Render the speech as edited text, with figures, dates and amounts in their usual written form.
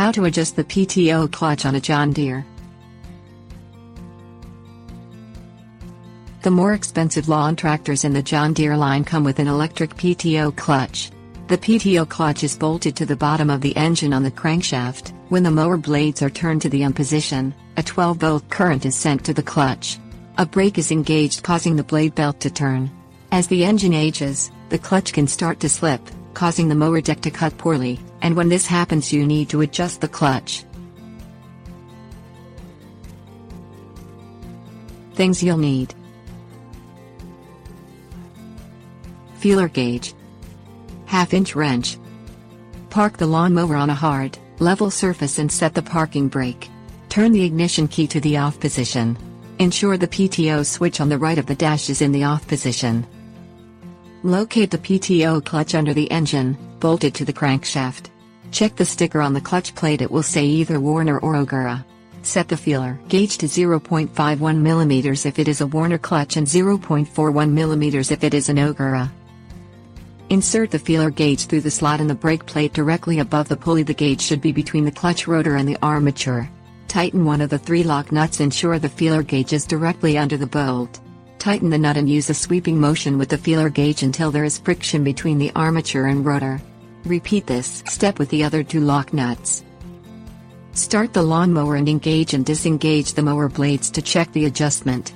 How to adjust the PTO clutch on a John Deere. The more expensive lawn tractors in the John Deere line come with an electric PTO clutch. The PTO clutch is bolted to the bottom of the engine on the crankshaft. When the mower blades are turned to the on position, a 12-volt current is sent to the clutch. A brake is engaged, causing the blade belt to turn. As the engine ages, the clutch can start to slip, causing the mower deck to cut poorly, and when this happens you need to adjust the clutch. Things you'll need: feeler gauge, half-inch wrench. Park the lawnmower on a hard, level surface and set the parking brake. Turn the ignition key to the off position. Ensure the PTO switch on the right of the dash is in the off position. Locate the PTO clutch under the engine, bolted to the crankshaft. Check the sticker on the clutch plate, it will say either Warner or Ogura. Set the feeler gauge to 0.51 mm if it is a Warner clutch and 0.41 mm if it is an Ogura. Insert the feeler gauge through the slot in the brake plate directly above the pulley. The gauge should be between the clutch rotor and the armature. Tighten one of the 3 lock nuts. Ensure the feeler gauge is directly under the bolt. Tighten the nut and use a sweeping motion with the feeler gauge until there is friction between the armature and rotor. Repeat this step with the other 2 lock nuts. Start the lawnmower and engage and disengage the mower blades to check the adjustment.